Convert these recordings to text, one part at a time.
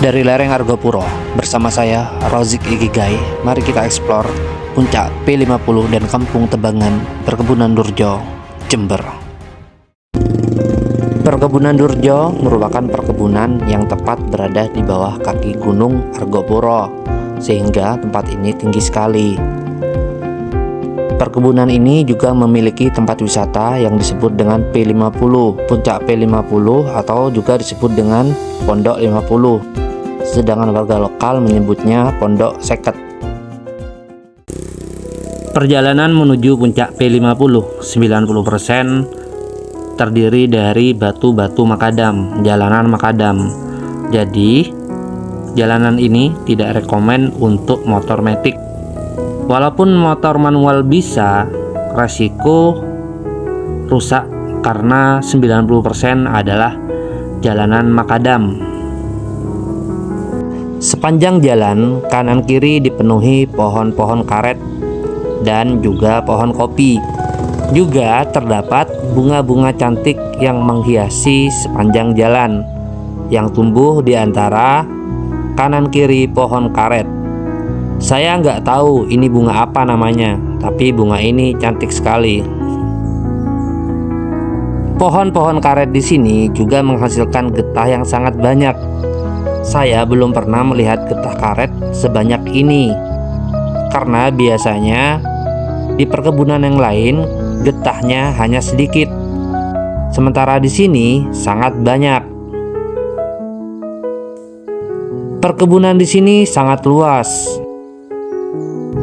Dari lereng Argopuro, bersama saya Rozik Ikigai, mari kita eksplor puncak P50 dan Kampung Tebangan, Perkebunan Durjo, Jember. Perkebunan Durjo merupakan perkebunan yang tepat berada di bawah kaki Gunung Argopuro, sehingga tempat ini tinggi sekali. Perkebunan ini juga memiliki tempat wisata yang disebut dengan P50, puncak P50 atau juga disebut dengan Pondok 50. Sedangkan warga lokal menyebutnya Pondok Seket. Perjalanan menuju puncak P50 90% terdiri dari batu-batu makadam, jalanan makadam. Jadi, jalanan ini tidak rekomen untuk motor metik. Walaupun motor manual bisa, resiko rusak karena 90% adalah jalanan makadam. Sepanjang jalan, kanan kiri dipenuhi pohon-pohon karet dan juga pohon kopi. Juga terdapat bunga-bunga cantik yang menghiasi sepanjang jalan, yang tumbuh di antara kanan kiri pohon karet. Saya nggak tahu ini bunga apa namanya, tapi bunga ini cantik sekali. Pohon-pohon karet di sini juga menghasilkan getah yang sangat banyak. Saya belum pernah melihat getah karet sebanyak ini, karena biasanya di perkebunan yang lain getahnya hanya sedikit, sementara di sini sangat banyak. Perkebunan di sini sangat luas,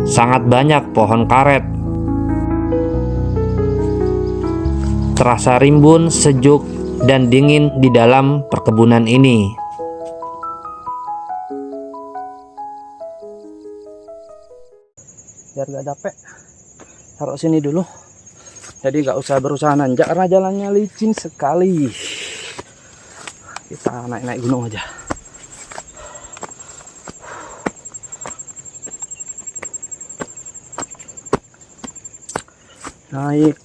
sangat banyak pohon karet. Terasa rimbun, sejuk, dan dingin di dalam perkebunan ini. Biar gak dapet, taruh sini dulu, jadi gak usah berusaha nanjak karena jalannya licin sekali. Kita naik-naik gunung aja. Naik,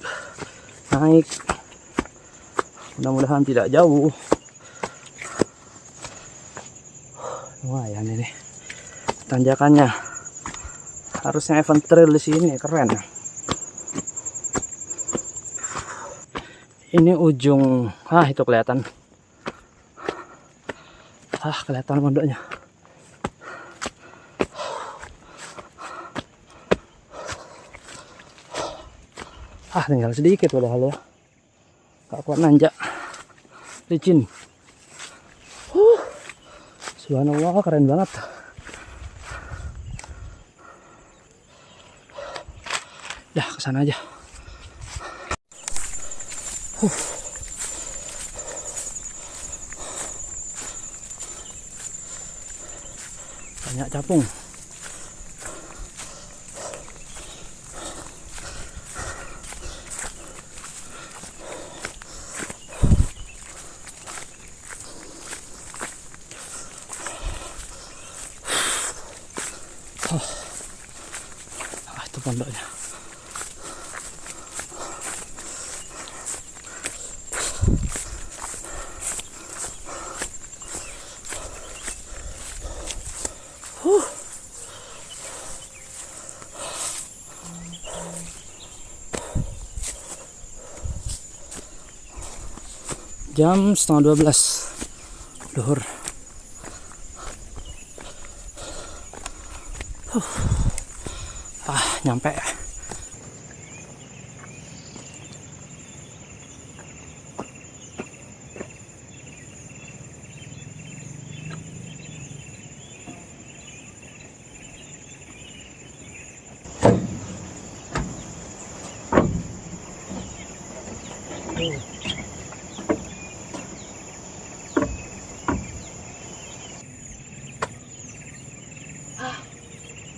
mudah-mudahan tidak jauh. Lumayan ini tanjakannya. Harusnya event trail di sini keren. Ini ujung, itu kelihatan. Kelihatan pondoknya. Tinggal sedikit padahal ya. Gak kuat nanjak. Licin. Subhanallah, keren banget. Dah, kesana aja. Banyak capung. Itu pondoknya. Jam 11:30 duhur. Nyampe.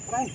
Keren.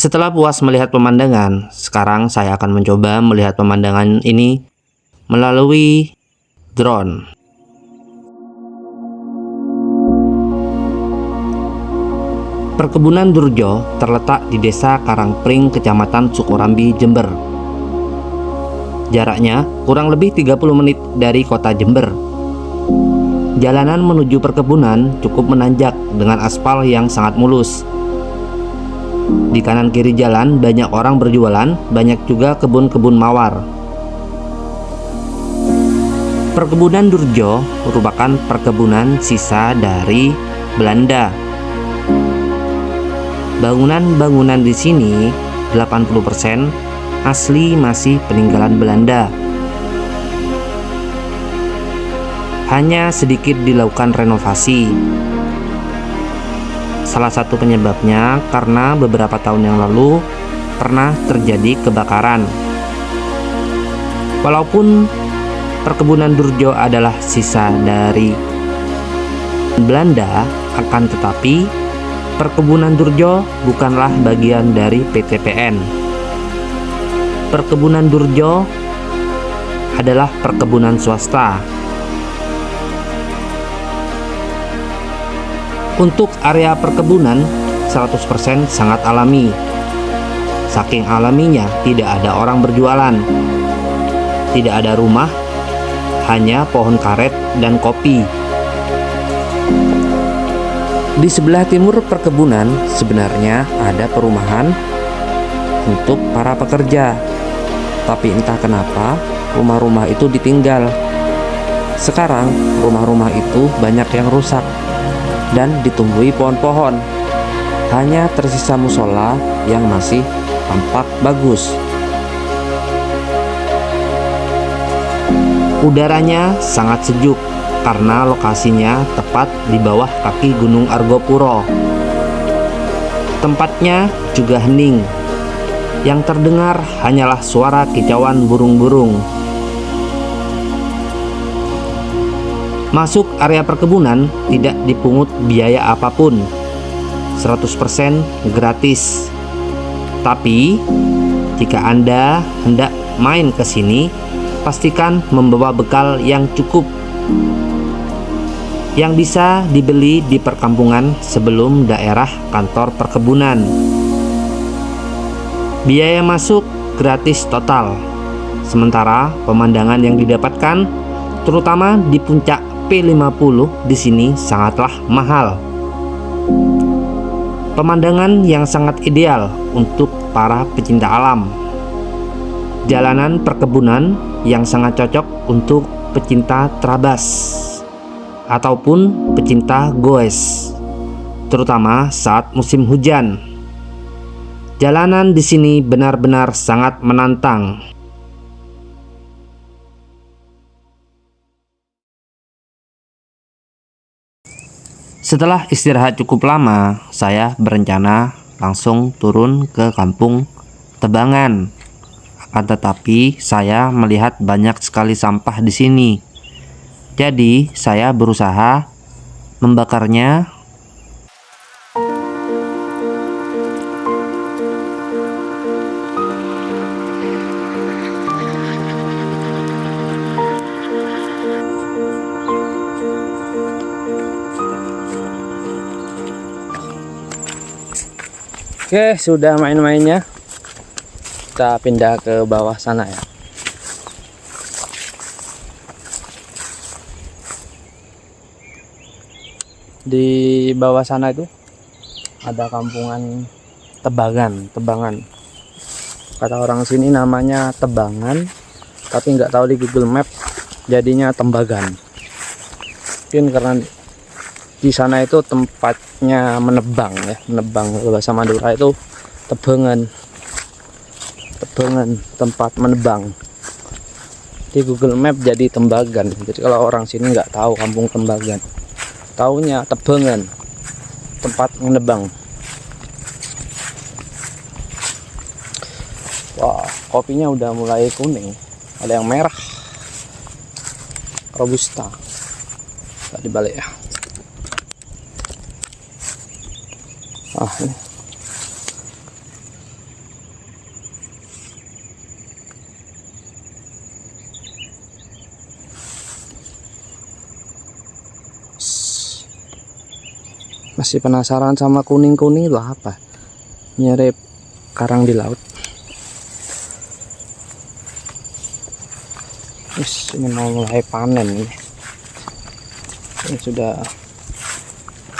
Setelah puas melihat pemandangan, sekarang saya akan mencoba melihat pemandangan ini melalui drone. Perkebunan Durjo terletak di Desa Karangpring, Kecamatan Sukorambi, Jember. Jaraknya kurang lebih 30 menit dari kota Jember. Jalanan menuju perkebunan cukup menanjak dengan aspal yang sangat mulus. Di kanan kiri jalan banyak orang berjualan, banyak juga kebun-kebun mawar. Perkebunan Durjo merupakan perkebunan sisa dari Belanda. Bangunan-bangunan di sini 80% asli masih peninggalan Belanda. Hanya sedikit dilakukan renovasi. Salah satu penyebabnya karena beberapa tahun yang lalu pernah terjadi kebakaran. Walaupun perkebunan Durjo adalah sisa dari Belanda, akan tetapi perkebunan Durjo bukanlah bagian dari PTPN. Perkebunan Durjo adalah perkebunan swasta. Untuk area perkebunan 100% sangat alami. Saking alaminya tidak ada orang berjualan, tidak ada rumah, hanya pohon karet dan kopi. Di sebelah timur perkebunan sebenarnya ada perumahan untuk para pekerja, tapi entah kenapa rumah-rumah itu ditinggal. Sekarang rumah-rumah itu banyak yang rusak dan ditumbuhi pohon-pohon. Hanya tersisa musola yang masih tampak bagus. Udaranya sangat sejuk karena lokasinya tepat di bawah kaki Gunung Argopuro. Tempatnya juga hening. Yang terdengar hanyalah suara kicauan burung-burung. Masuk area perkebunan tidak dipungut biaya apapun, 100% gratis. Tapi jika Anda hendak main ke sini, pastikan membawa bekal yang cukup, yang bisa dibeli di perkampungan sebelum daerah kantor perkebunan. Biaya masuk gratis total, sementara pemandangan yang didapatkan, terutama di puncak P50 di sini sangatlah mahal. Pemandangan yang sangat ideal untuk para pecinta alam. Jalanan perkebunan yang sangat cocok untuk pecinta terabas ataupun pecinta goes, terutama saat musim hujan. Jalanan di sini benar-benar sangat menantang. Setelah istirahat cukup lama, saya berencana langsung turun ke kampung Tebangan. Akan tetapi saya melihat banyak sekali sampah di sini. Jadi saya berusaha membakarnya. Oke, sudah main-mainnya. Kita pindah ke bawah sana ya. Di bawah sana itu ada kampungan Tebangan. Kata orang sini namanya Tebangan, tapi nggak tahu di Google Map jadinya Tembagan. Mungkin karena di sana itu tempatnya menebang ya, menebang bahasa Madura itu tebangan, tempat menebang. Di Google Map jadi Tembagan. Jadi kalau orang sini nggak tahu kampung Tembagan, taunya Tebangan, tempat menebang. Wah, kopinya udah mulai kuning, ada yang merah, robusta. Tadi balik ya. Ini. Masih penasaran sama kuning-kuning itu apa? Mirip karang di laut. Ini mau mulai panen ini. Ini sudah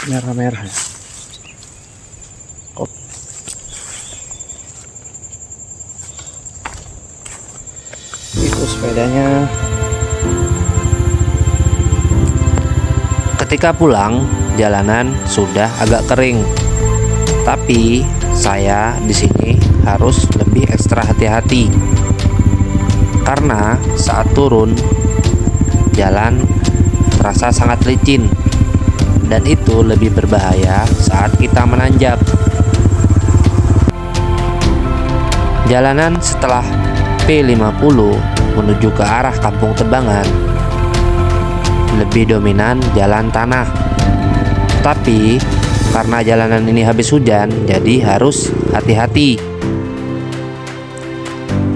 merah-merah. Itu sepedanya. Ketika pulang, jalanan sudah agak kering. Tapi saya di sini harus lebih ekstra hati-hati. Karena saat turun, jalan terasa sangat licin. Dan itu lebih berbahaya saat kita menanjak. Jalanan setelah P50 menuju ke arah Kampung Tebangan lebih dominan jalan tanah. Tapi karena jalanan ini habis hujan, jadi harus hati-hati.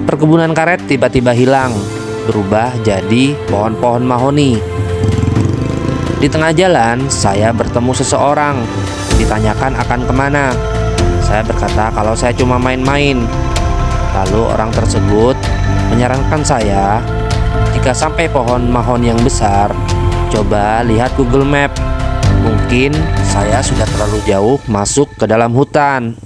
Perkebunan karet tiba-tiba hilang, berubah jadi pohon-pohon mahoni. Di tengah jalan, saya bertemu seseorang. Ditanyakan akan kemana. Saya berkata kalau saya cuma main-main. Lalu orang tersebut menyarankan saya, jika sampai pohon mahon yang besar, coba lihat Google Map. Mungkin saya sudah terlalu jauh masuk ke dalam hutan.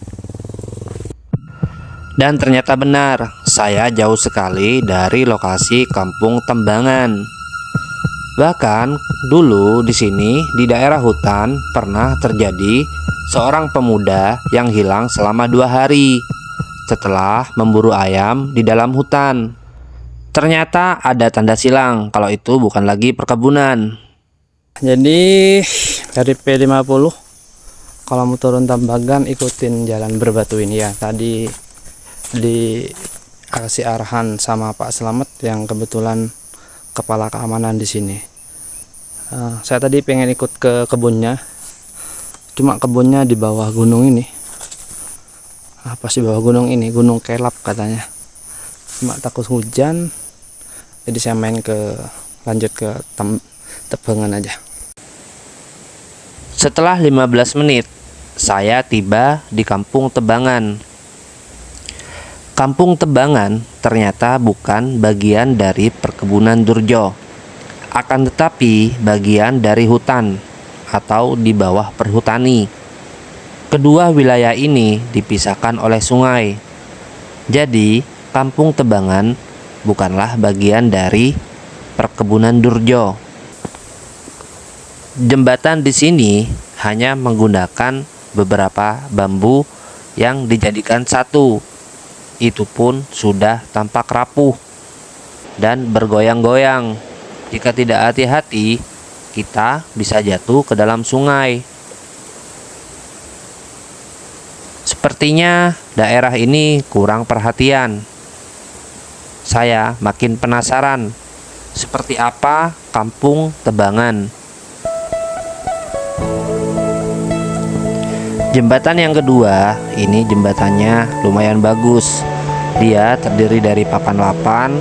Dan ternyata benar, saya jauh sekali dari lokasi Kampung Tembangan. Bahkan dulu di sini di daerah hutan pernah terjadi seorang pemuda yang hilang selama 2 hari setelah memburu ayam di dalam hutan. Ternyata ada tanda silang kalau itu bukan lagi perkebunan. Jadi dari P50 kalau mau turun Tambagan ikutin jalan berbatu ini ya. Tadi dikasih arahan sama Pak Slamet yang kebetulan kepala keamanan di sini. Saya tadi pengen ikut ke kebunnya, cuma kebunnya di bawah gunung ini. Apa sih bawah gunung ini? Gunung Kelap katanya. Cuma takut hujan, jadi saya lanjut ke Tebangan aja. Setelah 15 menit, saya tiba di Kampung Tebangan. Kampung Tebangan ternyata bukan bagian dari perkebunan Durjo, akan tetapi bagian dari hutan atau di bawah perhutani. Kedua wilayah ini dipisahkan oleh sungai. Jadi, Kampung Tebangan bukanlah bagian dari perkebunan Durjo. Jembatan di sini hanya menggunakan beberapa bambu yang dijadikan satu. Itu pun sudah tampak rapuh dan bergoyang-goyang. Jika tidak hati-hati, kita bisa jatuh ke dalam sungai. Sepertinya daerah ini kurang perhatian. Saya makin penasaran seperti apa Kampung Tebangan. Jembatan yang kedua, ini jembatannya lumayan bagus. Dia terdiri dari papan-papan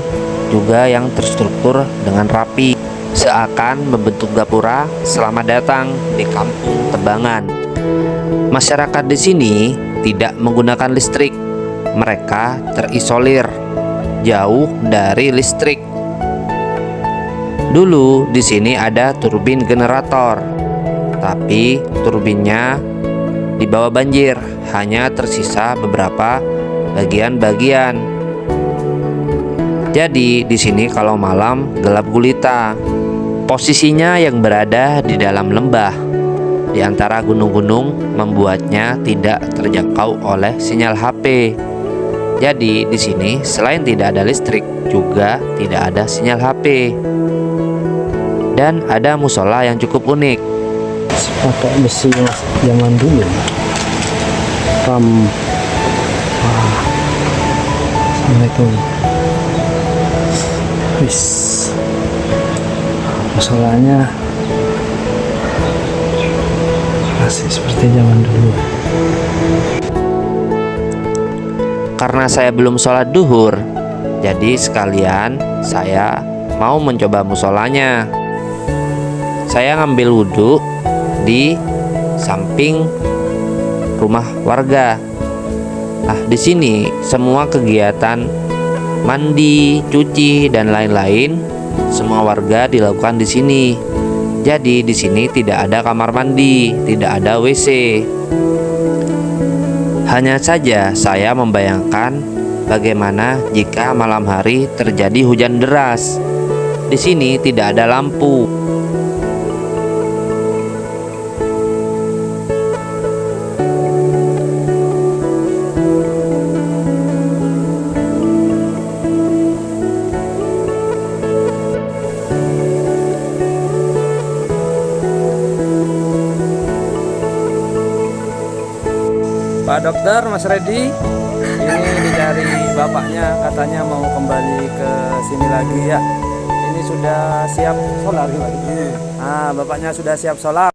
juga yang terstruktur dengan rapi, seakan membentuk gapura selamat datang di Kampung Tebangan. Masyarakat di sini tidak menggunakan listrik. Mereka terisolir jauh dari listrik. Dulu di sini ada turbin generator, tapi turbinnya dibawa banjir, hanya tersisa beberapa bagian-bagian. Jadi di sini kalau malam gelap gulita. Posisinya yang berada di dalam lembah di antara gunung-gunung membuatnya tidak terjangkau oleh sinyal HP. Jadi di sini selain tidak ada listrik juga tidak ada sinyal HP. Dan ada musola yang cukup unik. Pakai besi zaman dulu. Assalamualaikum. Wis. Musolanya masih seperti zaman dulu. Karena saya belum sholat duhur, jadi sekalian saya mau mencoba musolanya. Saya ngambil wudhu di samping rumah warga. Nah, di sini semua kegiatan mandi, cuci, dan lain-lain semua warga dilakukan di sini. Jadi di sini tidak ada kamar mandi, tidak ada WC. Hanya saja saya membayangkan bagaimana jika malam hari terjadi hujan deras. Di sini tidak ada lampu. Pak Dokter, Mas Redi, ini dicari bapaknya, katanya mau kembali ke sini lagi ya. Ini sudah siap solar gimana? Bapaknya sudah siap solar.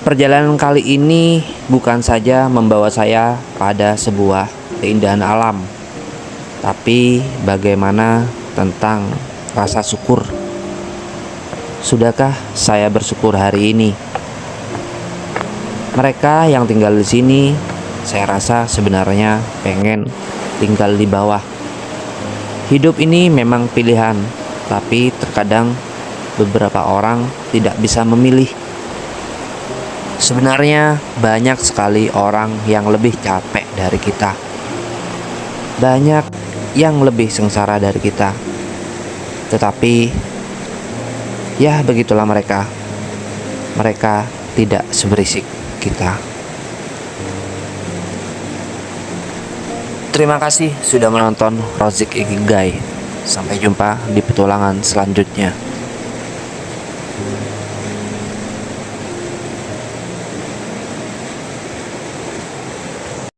Perjalanan kali ini bukan saja membawa saya pada sebuah keindahan alam, tapi bagaimana tentang rasa syukur. Sudahkah saya bersyukur hari ini? Mereka yang tinggal di sini, saya rasa sebenarnya pengen tinggal di bawah. Hidup ini memang pilihan, tapi terkadang beberapa orang tidak bisa memilih. Sebenarnya banyak sekali orang yang lebih capek dari kita. Banyak yang lebih sengsara dari kita. Tetapi ya begitulah mereka. Mereka tidak seberisik kita. Terima kasih sudah menonton Rozik Ikigai. Sampai jumpa di petualangan selanjutnya.